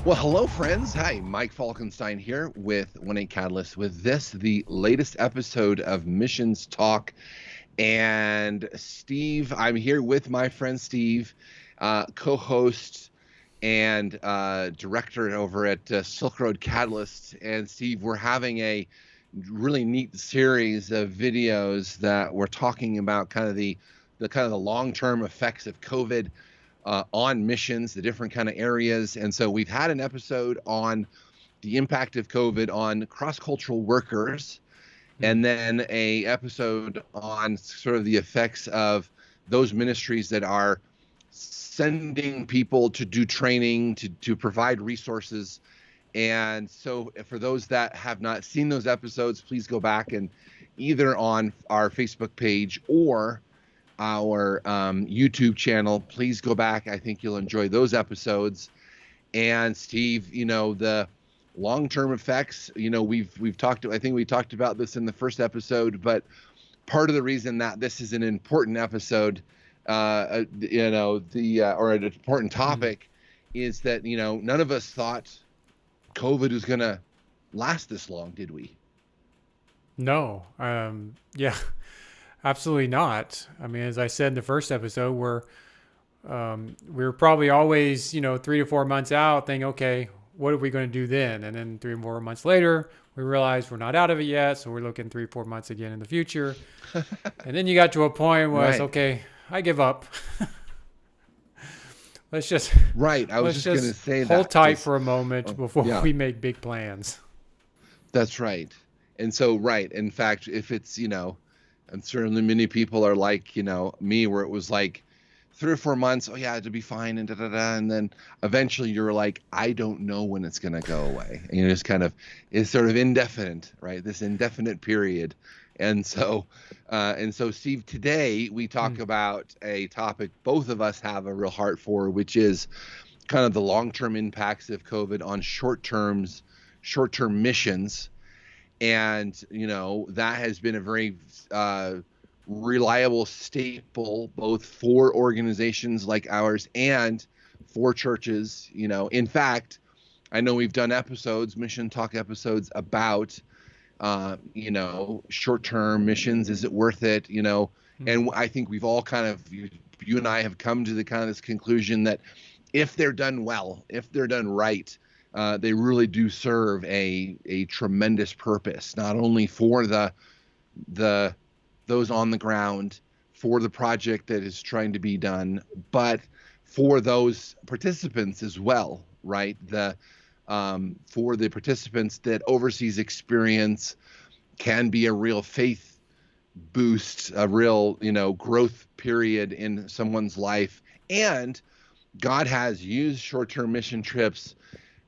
Well, hello, friends. Hi, Mike Falkenstine here with 1-8 Catalyst with this, the latest episode of Missions Talk. And Steve, I'm here with my friend Steve, co-host and director over at Silk Road Catalyst. And Steve, we're having a really neat series of videos that we're talking about kind of the long-term effects of COVID on missions, the different kind of areas. And so we've had an episode on the impact of COVID on cross-cultural workers, and then a episode on sort of the effects of those ministries that are sending people to do training, to provide resources. And so for those that have not seen those episodes, please go back and either on our Facebook page or our YouTube channel, please go back. I think you'll enjoy those episodes. And Steve, the long-term effects, we've talked, I think we talked about this in the first episode, but part of the reason that this is an important episode, or an important topic is that, none of us thought COVID was going to last this long, did we? No. Yeah, absolutely not. I mean, as I said in the first episode, we're probably always, 3 to 4 months out thinking, okay, what are we going to do then? And then 3 or 4 months later, we realize we're not out of it yet. So we're looking 3 or 4 months again in the future. And then you got to a point where it's okay, I give up. Let's just I was just going to say that. Hold tight for a moment before we make big plans. That's right. And so, in fact, if it's, and certainly many people are like, me, where it was like 3 or 4 months, oh yeah, it'll be fine, and and then eventually you're like, I don't know when it's going to go away. And you're just kind of, it's sort of indefinite, right? This indefinite period. And so, Steve, today we talk about a topic both of us have a real heart for, which is kind of the long-term impacts of COVID on short-term missions. And, that has been a very reliable staple, both for organizations like ours and for churches. In fact, I know we've done Mission Talk episodes about, short-term missions. Is it worth it? And I think we've all kind of, you and I have come to the kind of this conclusion that if they're done well, if they're done right, they really do serve a tremendous purpose, not only for those on the ground, for the project that is trying to be done, but for those participants as well, right? For the participants that overseas experience can be a real faith boost, a real, growth period in someone's life. And God has used short-term mission trips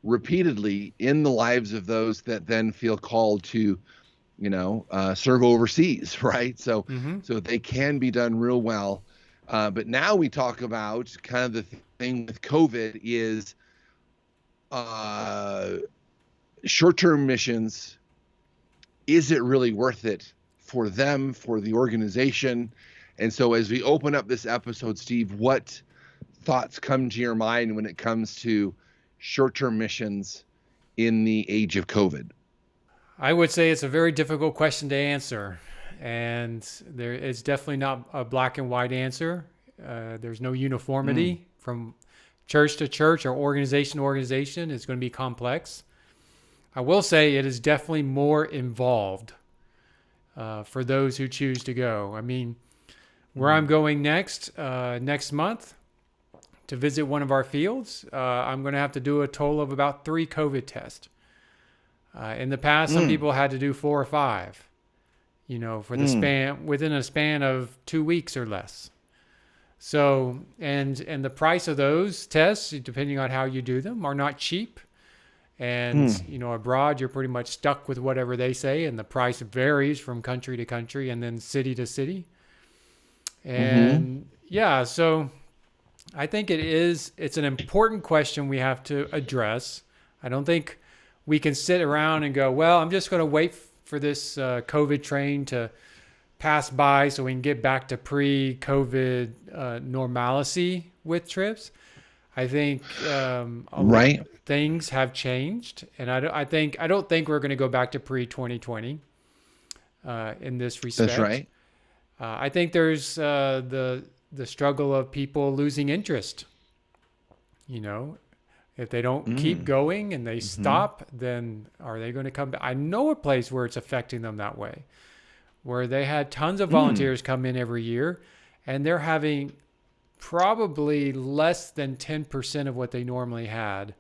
repeatedly in the lives of those that then feel called to, serve overseas, right? So they can be done real well. But now we talk about kind of the thing with COVID is short-term missions. Is it really worth it for them, for the organization? And so as we open up this episode, Steve, what thoughts come to your mind when it comes to short-term missions in the age of COVID? I would say it's a very difficult question to answer, and there is definitely not a black and white answer. There's no uniformity from church to church or organization to organization. It's going to be complex. I will say it is definitely more involved for those who choose to go. I mean, where I'm going next month to visit one of our fields, I'm going to have to do a total of about 3 COVID tests. In the past, some people had to do 4 or 5, for the span, within a span of 2 weeks or less. So, and the price of those tests, depending on how you do them, are not cheap. And, abroad, you're pretty much stuck with whatever they say, and the price varies from country to country and then city to city. And so I think it's an important question we have to address. I don't think we can sit around and go, well, I'm just going to wait for this COVID train to pass by so we can get back to pre-COVID normalcy with trips. I think Right. things have changed, and I don't think we're going to go back to pre 2020 in this That's respect. right. I think there's the struggle of people losing interest. You know, if they don't keep Mm. going and they Hmm. stop, then are they going to come back? I know a place where it's affecting them that way, where they had tons of Mm. volunteers come in every year, and they're having probably less than 10% of what they normally had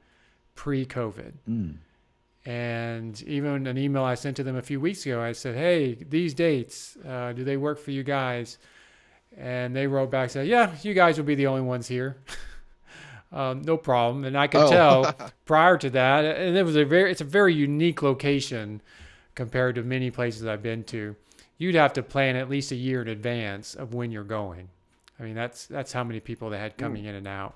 pre-COVID. Mm. And even an email I sent to them a few weeks ago, I said, "Hey, these dates, do they work for you guys?" And they wrote back, said, "Yeah, you guys will be the only ones here." No problem. And I could Oh. tell prior to that, and it's a very unique location compared to many places I've been to. You'd have to plan at least a year in advance of when you're going. I mean, that's how many people they had Ooh. coming in and out.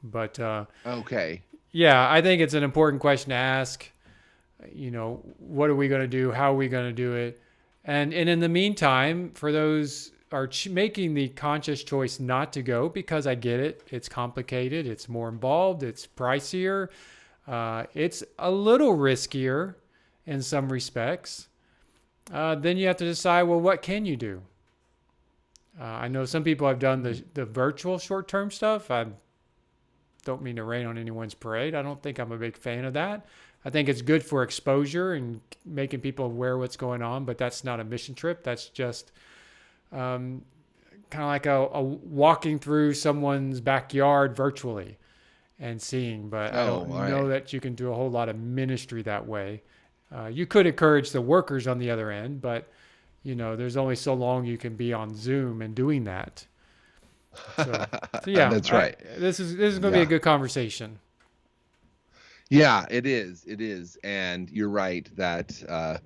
But Okay. yeah, I think it's an important question to ask. What are we going to do? How are we going to do it? And in the meantime, for those are making the conscious choice not to go, because I get it, it's complicated, it's more involved, it's pricier, it's a little riskier in some respects. Then you have to decide, well, what can you do? I know some people have done the virtual short term stuff. I don't mean to rain on anyone's parade. I don't think I'm a big fan of that. I think it's good for exposure and making people aware of what's going on, but that's not a mission trip. That's just kind of like a walking through someone's backyard virtually and seeing. But I Oh, don't all know right. that you can do a whole lot of ministry that way. You could encourage the workers on the other end, but there's only so long you can be on Zoom and doing that. So yeah, That's right. this is going to be a Yeah. good conversation. Yeah, it is. It is. And you're right that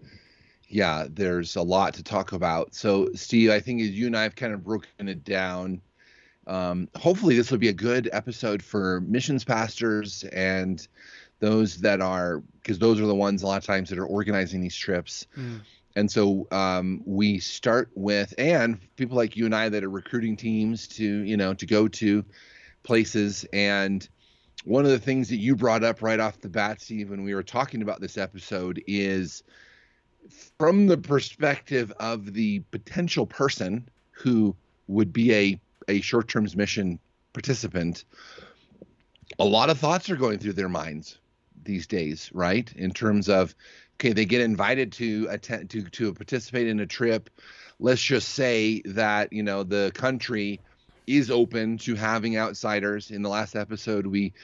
yeah, there's a lot to talk about. So, Steve, I think as you and I have kind of broken it down, hopefully this will be a good episode for missions pastors and those that are, because those are the ones a lot of times that are organizing these trips. Mm. And so we start with, and people like you and I that are recruiting teams to, to go to places. And one of the things that you brought up right off the bat, Steve, when we were talking about this episode is from the perspective of the potential person who would be a short-term mission participant, a lot of thoughts are going through their minds these days, right? In terms of, okay, they get invited to attend to participate in a trip. Let's just say that, the country is open to having outsiders. In the last episode, we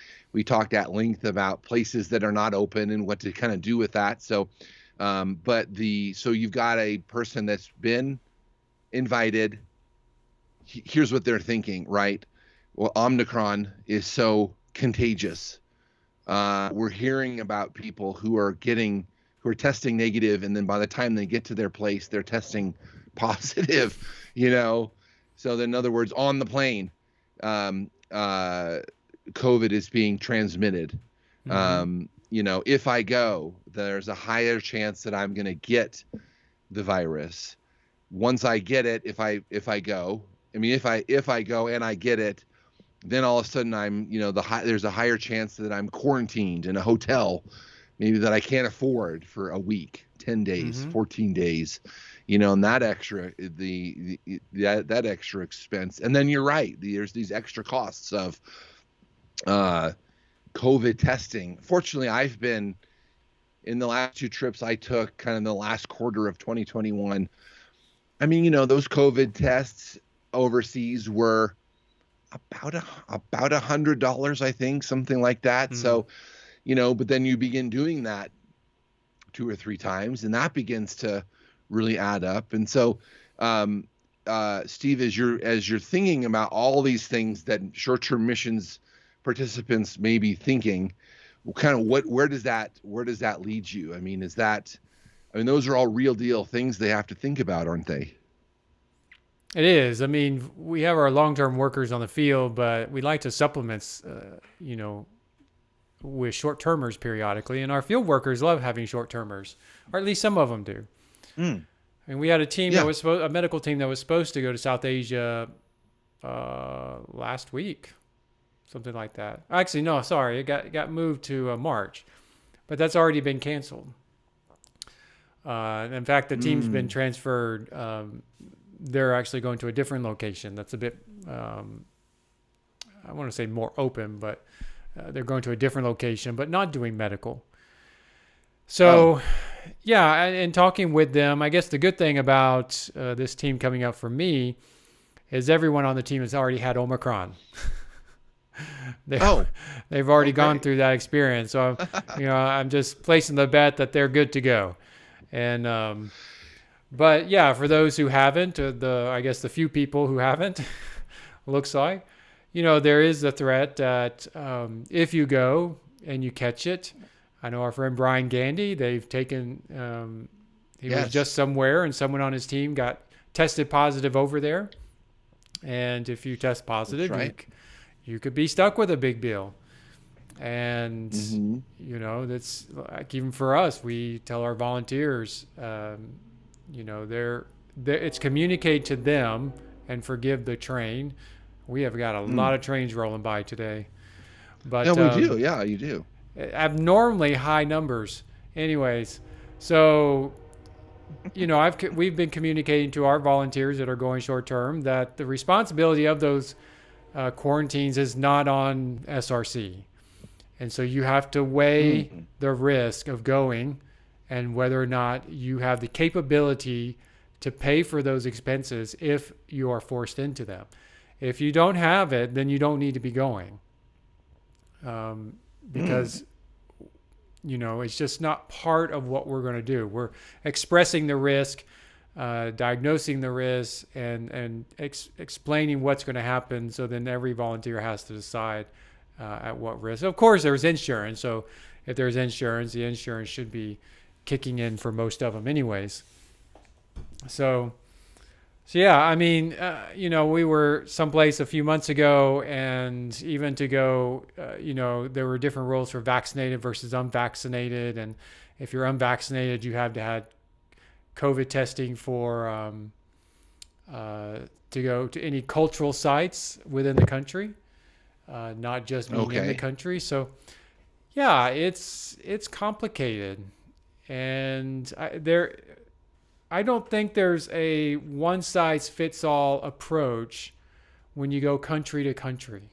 talked at length about places that are not open and what to kind of do with that. So so you've got a person that's been invited. Here's what they're thinking, right? Well, omicron is so contagious. We're hearing about people who are testing negative, and then by the time they get to their place, they're testing positive. So in other words, on the plane, COVID is being transmitted. Mm-hmm. If I go, there's a higher chance that I'm going to get the virus. Once I get it, if I go, if I go and I get it, then all of a sudden I'm, there's a higher chance that I'm quarantined in a hotel, maybe that I can't afford for a week, 10 days, Mm-hmm. 14 days, and that extra, that extra expense. And then you're right. There's these extra costs of, COVID testing. Fortunately, I've been in the last two trips I took kind of in the last quarter of 2021. Those COVID tests overseas were about $100, I think, something like that. Mm-hmm. So, but then you begin doing that 2 or 3 times, and that begins to really add up. And so, Steve, as you're thinking about all these things that short-term missions participants may be thinking, kind of where does that lead you? Those are all real deal things they have to think about, aren't they? It is. I mean, we have our long-term workers on the field, but we like to supplement, with short-termers periodically, and our field workers love having short-termers, or at least some of them do. Mm. I mean, we had Yeah. a medical team that was supposed to go to South Asia last week, something like that. Actually, no, sorry, it got moved to March, but that's already been canceled. In fact, the team's been transferred. They're actually going to a different location. That's a bit, I want to say more open, but they're going to a different location, but not doing medical. So, yeah, and talking with them, I guess the good thing about this team coming up for me is everyone on the team has already had Omicron. They've already gone through that experience. So, I'm just placing the bet that they're good to go. And, but yeah, for those who haven't, I guess the few people who haven't, looks like, there is a threat that if you go and you catch it, I know our friend Brian Gandy, they've taken, he was just somewhere and someone on his team got tested positive over there. And if you test positive, you could be stuck with a big bill. And, that's like, even for us, we tell our volunteers, it's communicate to them and forgive the train. We have got a lot of trains rolling by today. But yeah, we do. Yeah, you do. Abnormally high numbers. Anyways, so, we've been communicating to our volunteers that are going short term that the responsibility of those quarantines is not on SRC. And so you have to weigh the risk of going and whether or not you have the capability to pay for those expenses if you are forced into them. If you don't have it, then you don't need to be going. Because, it's just not part of what we're going to do. We're expressing the risk, diagnosing the risk, and explaining what's going to happen. So then every volunteer has to decide at what risk. Of course, there's insurance. So if there's insurance, the insurance should be kicking in for most of them anyways. So yeah, I mean, we were someplace a few months ago, and even to go, there were different rules for vaccinated versus unvaccinated. And if you're unvaccinated, you have to have COVID testing for to go to any cultural sites within the country, not just being in the country. So, yeah, it's complicated, and I don't think there's a one-size-fits-all approach when you go country to country.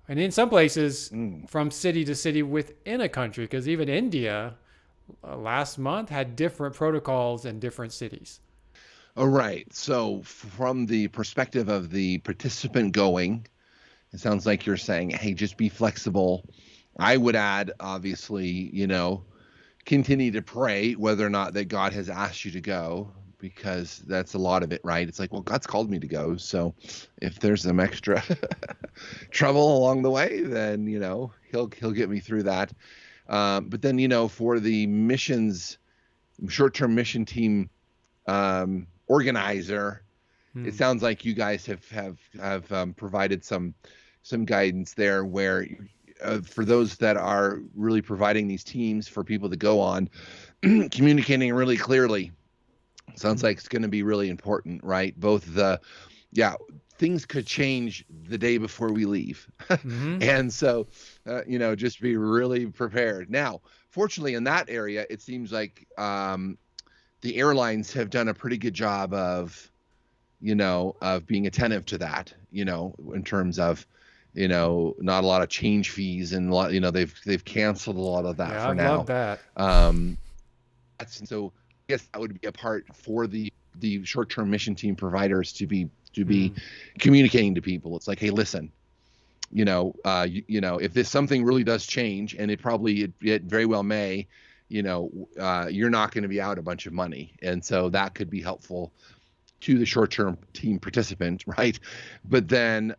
And in some places, from city to city within a country, because even India last month had different protocols in different cities. All right. So from the perspective of the participant going, it sounds like you're saying, hey, just be flexible. I would add, obviously, continue to pray whether or not that God has asked you to go, because that's a lot of it, right? It's like, well, God's called me to go. So if there's some extra trouble along the way, then, he'll get me through that. But then, for the missions, short-term mission team organizer, it sounds like you guys have provided some guidance there where for those that are really providing these teams for people to go on, communicating really clearly sounds like it's going to be really important, right? Both things could change the day before we leave. And so, just be really prepared. Now, fortunately in that area, it seems like the airlines have done a pretty good job of being attentive to that, in terms of, not a lot of change fees and a lot, they've canceled a lot of that for now. I love that. So I guess that would be a part for the short-term mission team providers to be communicating to people. It's like, hey, listen, if this something really does change, and it very well may, you're not going to be out a bunch of money. And so that could be helpful to the short-term team participant, right? But then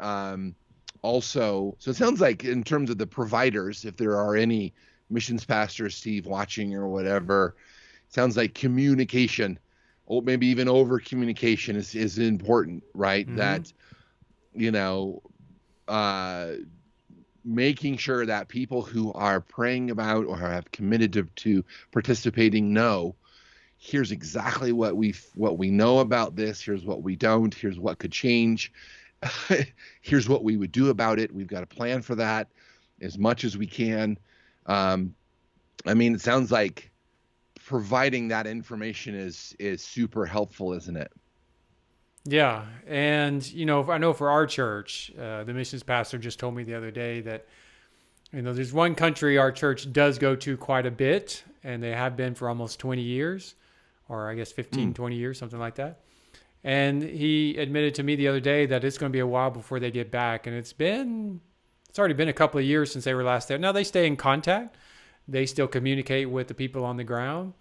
also, so it sounds like in terms of the providers, if there are any missions pastors, Steve, watching or whatever, it sounds like communication, or maybe even over communication is important, right? That, making sure that people who are praying about or have committed to participating know, here's exactly what we know about this, here's what we don't, here's what could change, here's what we would do about it. We've got a plan for that as much as we can. Um, I mean, it sounds like providing that information is super helpful, isn't it? Yeah, and I know for our church, the missions pastor just told me the other day that there's one country our church does go to quite a bit, and they have been for almost 20 years, or I guess 15, Mm, 20 years, something like that. And he admitted to me the other day that it's going to be a while before they get back, and it's already been a couple of years since they were last there. Now they stay in contact, they still communicate with the people on the ground.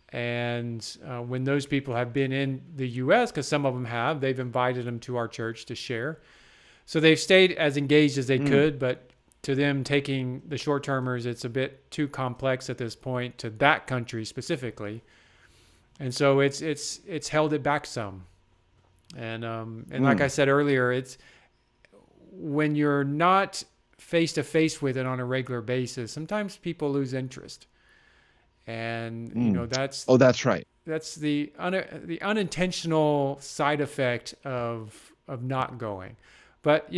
And when those people have been in the U.S., because some of them have, they've invited them to our church to share. So they've stayed as engaged as they mm, could, but to them taking the short termers, it's a bit too complex at this point to that country specifically, and so it's held it back some. And like I mm. said earlier, it's when you're not face to face with it on a regular basis, sometimes people lose interest, and Mm. that's Oh, that's right. the unintentional side effect of not going. But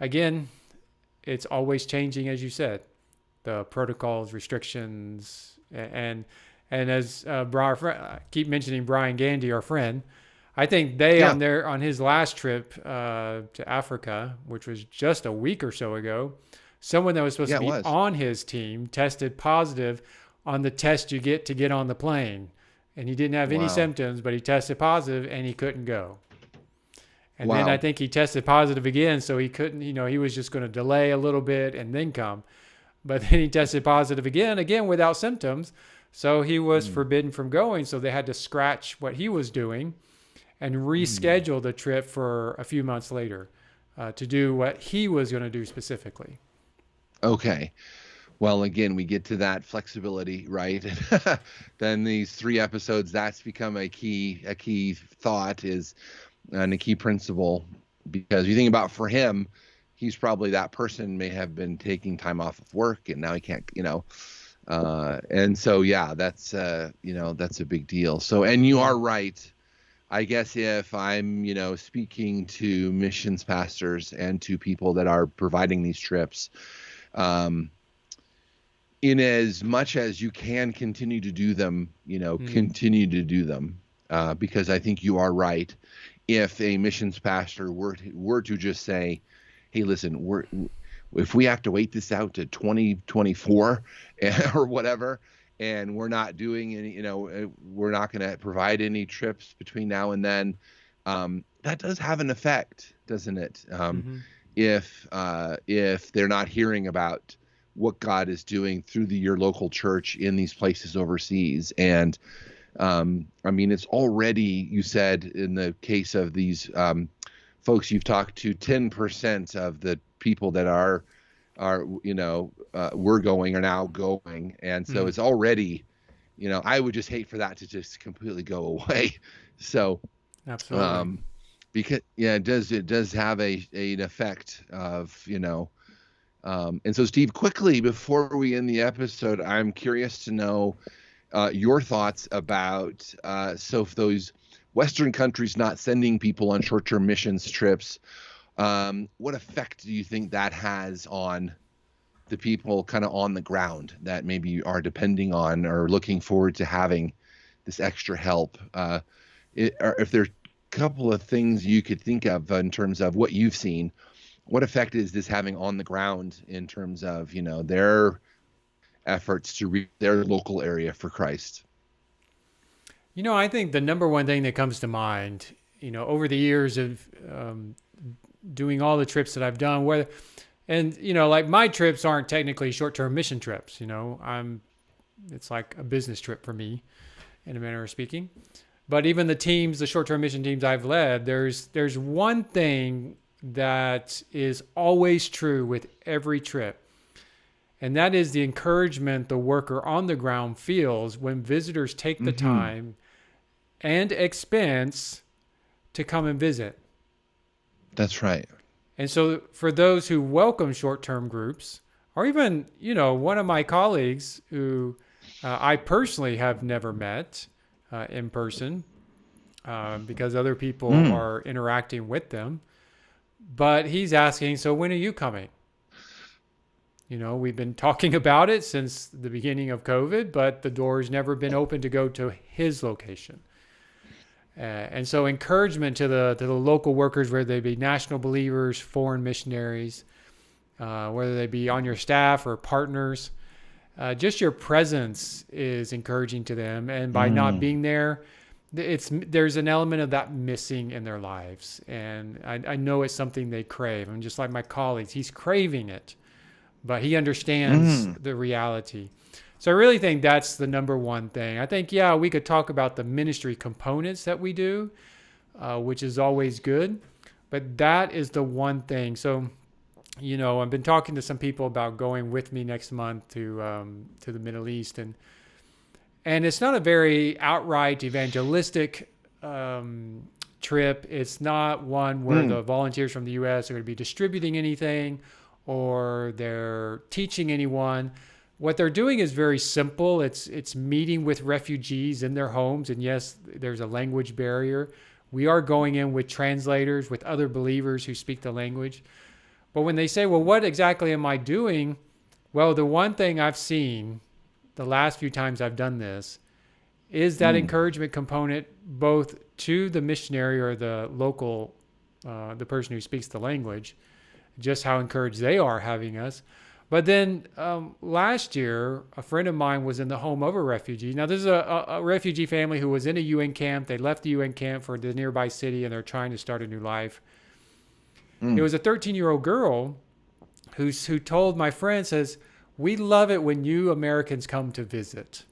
again, it's always changing, as you said, the protocols, restrictions, and as I keep mentioning Brian Gandy, our friend. I think they Yeah. on his last trip to Africa, which was just a week or so ago, someone that was supposed Yeah, to it be was. on his team tested positive on the test you get to get on the plane, and he didn't have any Wow. symptoms, but he tested positive and he couldn't go. And then I Wow. think he tested positive again, so he couldn't. He was just going to delay a little bit and then come. But then he tested positive again without symptoms. So he was Mm, forbidden from going. So they had to scratch what he was doing and mm. reschedule the trip for a few months later to do what he was going to do specifically. Okay. Well, again, we get to that flexibility, right? Then these 3 episodes, that's become a key thought is and a key principle because you think about for him, he's probably that person may have been taking time off of work and now he can't. And so yeah, that's a big deal. So and you Yeah. are right. I guess if I'm, speaking to missions pastors and to people that are providing these trips, um, in as much as you can continue to do them, Mm. continue to do them, because I think you are right. If a missions pastor were to just say, "Hey, listen, if we have to wait this out to 2024 or whatever, and we're not doing any, we're not going to provide any trips between now and then," that does have an effect, doesn't it? Mm-hmm. If they're not hearing about what God is doing through your local church in these places overseas. And I mean, it's already, you said in the case of these folks you've talked to, 10% of the people that were going are now going. And so Mm. it's already, I would just hate for that to just completely go away. So, Absolutely. um, because yeah, it does have an effect of, and so, Steve, quickly before we end the episode, I'm curious to know your thoughts about so if those Western countries not sending people on short-term missions trips, what effect do you think that has on the people kind of on the ground that maybe are depending on or looking forward to having this extra help? Or if there are a couple of things you could think of in terms of what you've seen, what effect is this having on the ground in terms of their efforts to reach their local area for Christ? I think the number one thing that comes to mind, over the years of doing all the trips that I've done, and like my trips aren't technically short-term mission trips. It's like a business trip for me, in a manner of speaking. But even the short-term mission teams I've led, there's one thing that is always true with every trip, and that is the encouragement the worker on the ground feels when visitors take the Mm-hmm. time and expense to come and visit. That's right. And so for those who welcome short-term groups, or even, one of my colleagues who I personally have never met in person because other people Mm. are interacting with them, But he's asking, so when are you coming? We've been talking about it since the beginning of COVID, but the door's never been open to go to his location. And so encouragement to the local workers, whether they be national believers, foreign missionaries, whether they be on your staff or partners, just your presence is encouraging to them. And by not being there, there's an element of that missing in their lives. And I know it's something they crave. I'm just like my colleagues, he's craving it, but he understands the reality. So I really think that's the number one thing. I think, yeah, we could talk about the ministry components that we do, which is always good, but that is the one thing. So, I've been talking to some people about going with me next month to the Middle East, and it's not a very outright evangelistic trip. It's not one where the volunteers from the U.S. are going to be distributing anything or they're teaching anyone. What they're doing is very simple. It's meeting with refugees in their homes, and yes, there's a language barrier. We are going in with translators, with other believers who speak the language. But when they say, well, what exactly am I doing? Well, the one thing I've seen the last few times I've done this is that encouragement component, both to the missionary or the local, the person who speaks the language, just how encouraged they are having us. But then last year, a friend of mine was in the home of a refugee. Now, this is a refugee family who was in a UN camp. They left the UN camp for the nearby city, and they're trying to start a new life. It was a 13-year-old girl who told my friend, says, we love it when you Americans come to visit.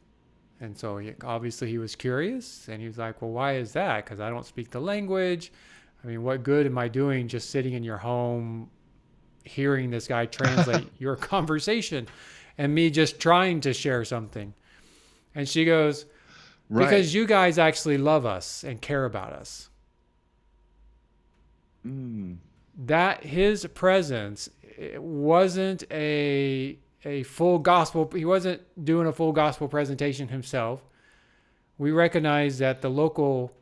And so obviously he was curious, and he was like, well, why is that? Because I don't speak the language. I mean, what good am I doing just sitting in your home, hearing this guy translate your conversation and me just trying to share something? And she goes, because you guys actually love us and care about us. That his presence wasn't a full gospel. He wasn't doing a full gospel presentation himself. We recognize that the local,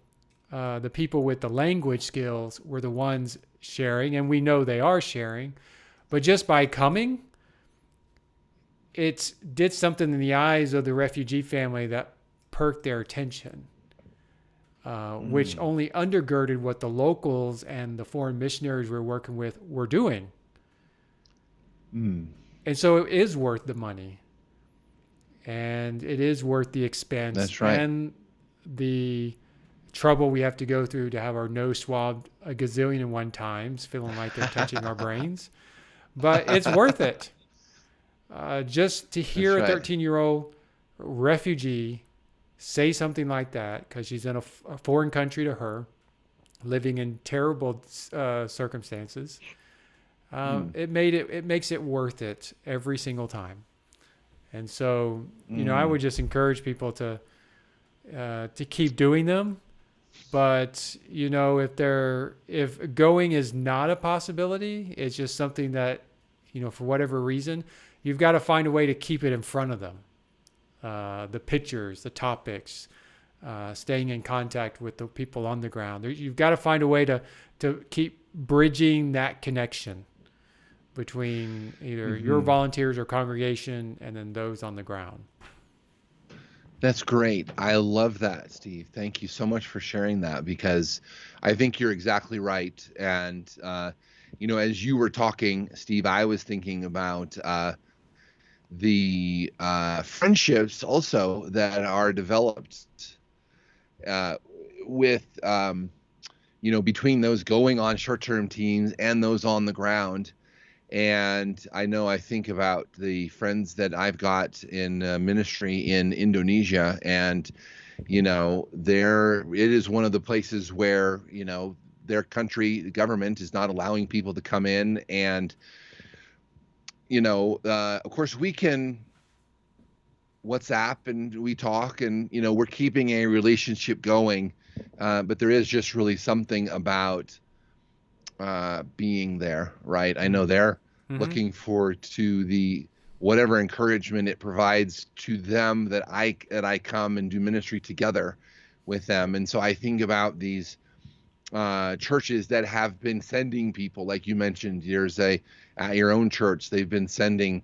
the people with the language skills were the ones sharing, and we know they are sharing. But just by coming, it did something in the eyes of the refugee family that perked their attention, which only undergirded what the locals and the foreign missionaries we're working with were doing. And so it is worth the money, and it is worth the expense. That's right. And the trouble we have to go through to have our nose swabbed a gazillion and one times, feeling like they're touching our brains. But it's worth it. Just to hear a 13-year-old refugee say something like that, because she's in a foreign country to her, living in terrible circumstances. It makes it worth it every single time. And so, I would just encourage people to keep doing them. But, if going is not a possibility, it's just something that, for whatever reason, you've got to find a way to keep it in front of them. The pictures, the topics, staying in contact with the people on the ground. You've got to find a way to keep bridging that connection between either your volunteers or congregation and then those on the ground. That's great. I love that, Steve. Thank you so much for sharing that, because I think you're exactly right. And, as you were talking, Steve, I was thinking about the friendships also that are developed with, between those going on short-term teams and those on the ground. And I think about the friends that I've got in ministry in Indonesia, and, it is one of the places where, their country, the government is not allowing people to come in. And, of course we can WhatsApp and we talk, and, we're keeping a relationship going. But there is just really something about being there, right? I know they're looking forward to the whatever encouragement it provides to them that I come and do ministry together with them. And so I think about these churches that have been sending people, like you mentioned. There's at your own church, they've been sending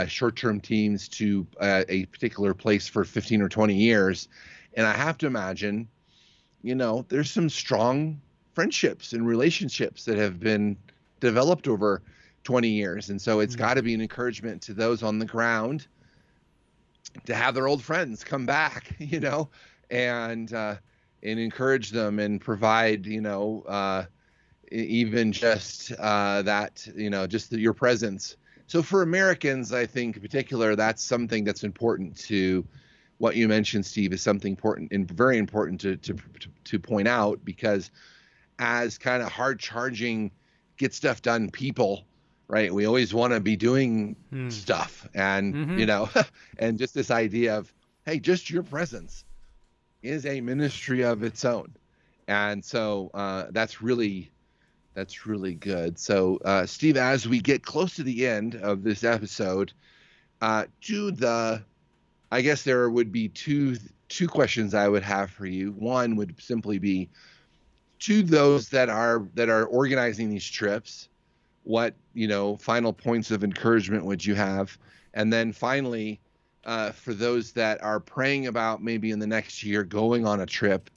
short-term teams to a particular place for 15 or 20 years. And I have to imagine, there's some strong friendships and relationships that have been developed over 20 years. And so it's got to be an encouragement to those on the ground to have their old friends come back, and encourage them and provide, even just that, just your presence. So for Americans, I think in particular, that's something that's important to what you mentioned, Steve, is something important and very important to point out, because as kind of hard charging, get stuff done people, right? We always want to be doing stuff, and, and just this idea of, hey, just your presence is a ministry of its own. And so that's really good. So Steve, as we get close to the end of this episode, I guess there would be two questions I would have for you. One would simply be, to those that are organizing these trips, what final points of encouragement would you have? And then finally, for those that are praying about maybe in the next year going on a trip,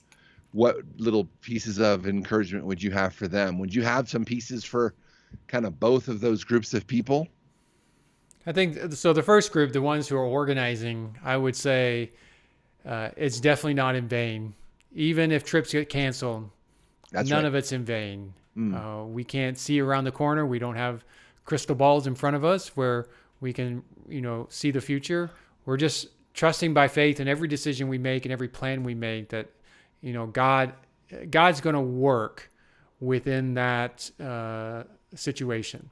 what little pieces of encouragement would you have for them? Would you have some pieces for kind of both of those groups of people? I think so. The first group, the ones who are organizing, I would say it's definitely not in vain. Even if trips get canceled, none of it's in vain. We can't see around the corner. We don't have crystal balls in front of us where we can, see the future. We're just trusting by faith in every decision we make and every plan we make that, God's going to work within that situation.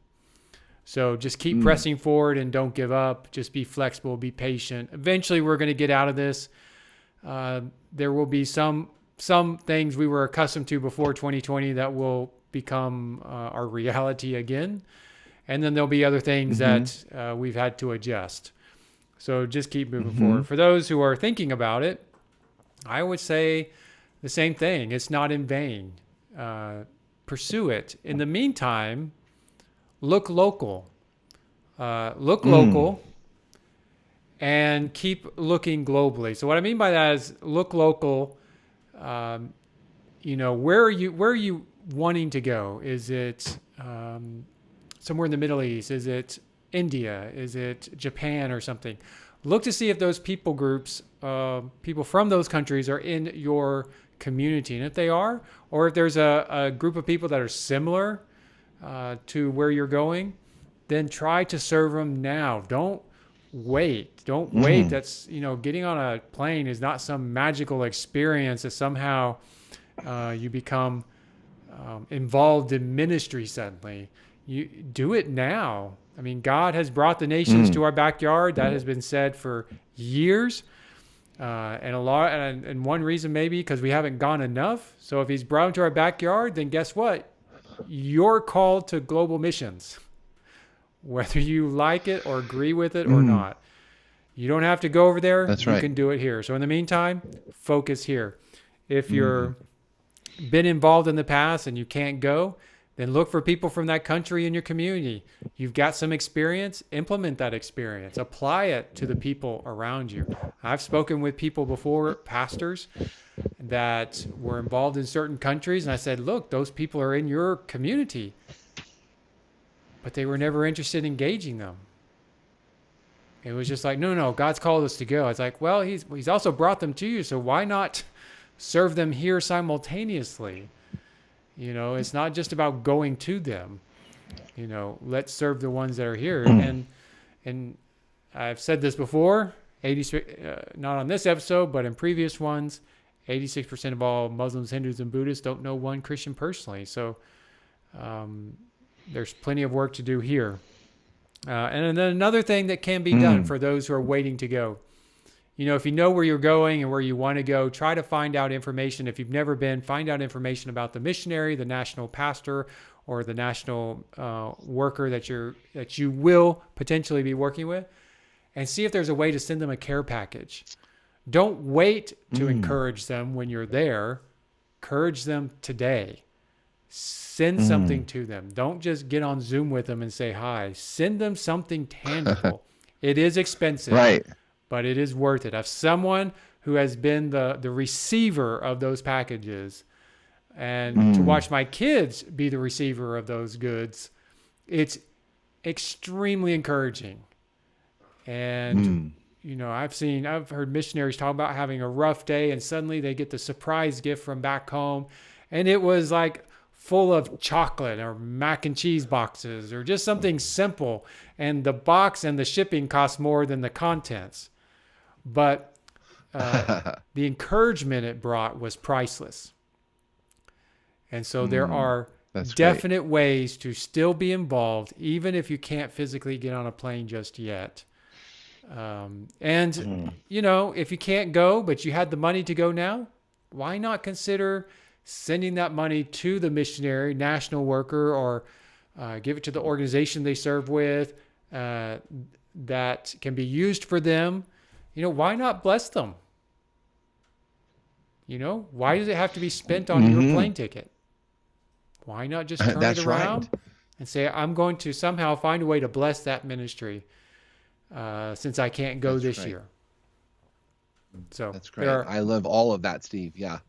So just keep pressing forward and don't give up. Just be flexible, be patient. Eventually, we're going to get out of this. There will be some things we were accustomed to before 2020 that will become our reality again. And then there'll be other things that we've had to adjust. So just keep moving forward. For those who are thinking about it, I would say the same thing. It's not in vain. Pursue it. In the meantime, look local. Local and keep looking globally. So what I mean by that is look local. Where are you wanting to go? Is it somewhere in the Middle East? Is it India? Is it Japan or something? Look to see if those people groups, people from those countries are in your community. And if they are, or if there's a group of people that are similar to where you're going, then try to serve them now. Don't wait. Don't wait. That's, getting on a plane is not some magical experience that somehow you become involved in ministry suddenly. You do it now. I mean, God has brought the nations to our backyard. That has been said for years. And one reason maybe because we haven't gone enough. So if he's brought them to our backyard, then guess what? You're called to global missions, whether you like it or agree with it or not. You don't have to go over there. That's you right. can do it here. So in the meantime, focus here. If you're been involved in the past and you can't go, then look for people from that country in your community. You've got some experience, implement that experience, apply it to the people around you. I've spoken with people before, pastors, that were involved in certain countries, and I said, look, those people are in your community, but they were never interested in engaging them. It was just like, no, God's called us to go. It's like, well, he's also brought them to you, so why not serve them here simultaneously? It's not just about going to them. Let's serve the ones that are here. And I've said this before, not on this episode, but in previous ones, 86% of all Muslims, Hindus, and Buddhists don't know one Christian personally. So there's plenty of work to do here. And then another thing that can be done for those who are waiting to go. If you know where you're going and where you want to go, try to find out information. If you've never been, find out information about the missionary, the national pastor, or the national worker that you will potentially be working with, and see if there's a way to send them a care package. Don't wait to encourage them when you're there. encourage them today. Send something to them. Don't just get on Zoom with them and say hi. Send them something tangible. It is expensive, Right. but it is worth it. As someone who has been the receiver of those packages, and to watch my kids be the receiver of those goods, it's extremely encouraging. And I've heard missionaries talk about having a rough day, and suddenly they get the surprise gift from back home, and it was like full of chocolate or mac and cheese boxes or just something simple, and the box and the shipping cost more than the contents, but the encouragement it brought was priceless. And so there are definite ways to still be involved, even if you can't physically get on a plane just yet. If you can't go, but you had the money to go now, why not consider sending that money to the missionary, national worker, or give it to the organization they serve with that can be used for them? Why not bless them? Why does it have to be spent on your plane ticket? Why not just turn it around and say, I'm going to somehow find a way to bless that ministry since I can't go this year. So that's great. I love all of that, Steve. Yeah.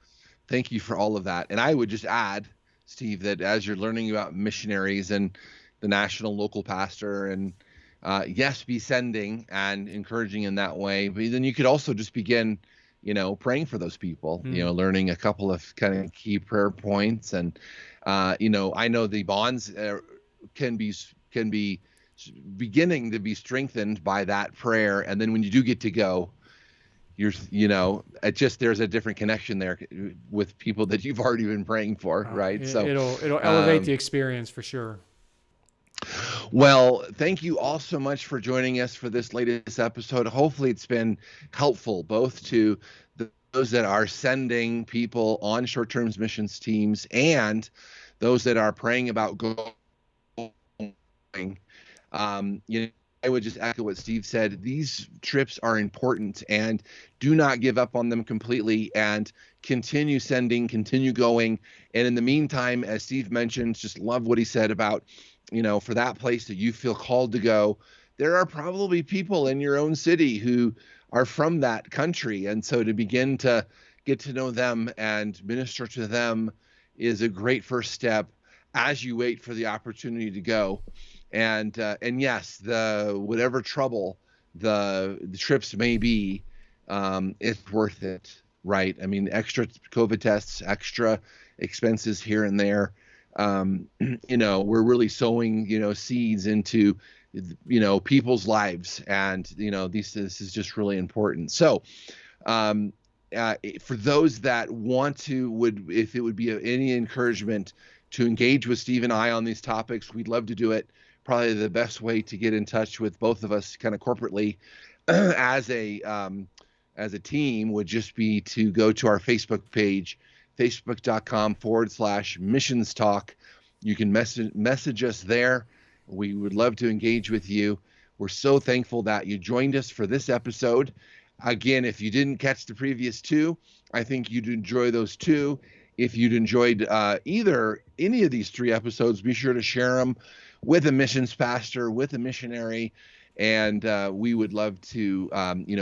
Thank you for all of that. And I would just add, Steve, that as you're learning about missionaries and the national local pastor, and yes, be sending and encouraging in that way, but then you could also just begin, praying for those people, learning a couple of kind of key prayer points. And, I know the bonds can be beginning to be strengthened by that prayer. And then when you do get to go, there's a different connection there with people that you've already been praying for. Right. So it'll elevate the experience for sure. Well, thank you all so much for joining us for this latest episode. Hopefully it's been helpful both to those that are sending people on short-term missions teams and those that are praying about going. I would just echo what Steve said. These trips are important, and do not give up on them completely, and continue sending, continue going. And in the meantime, as Steve mentioned, just love what he said about, for that place that you feel called to go, there are probably people in your own city who are from that country. And so to begin to get to know them and minister to them is a great first step as you wait for the opportunity to go. And yes, whatever trouble the trips may be, it's worth it, right? I mean, extra COVID tests, extra expenses here and there. We're really sowing, seeds into, people's lives, and this is just really important. So, for those that want to, if it would be any encouragement to engage with Steve and I on these topics, we'd love to do it. Probably the best way to get in touch with both of us kind of corporately as a team would just be to go to our Facebook page, facebook.com/missions talk. You can message us there. We would love to engage with you. We're so thankful that you joined us for this episode. Again, if you didn't catch the previous two, I think you'd enjoy those two. If you'd enjoyed any of these three episodes, be sure to share them with a missions pastor, with a missionary, and we would love to,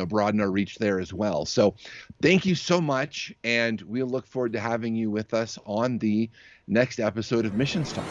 broaden our reach there as well. So thank you so much, and we'll look forward to having you with us on the next episode of Missions Talk.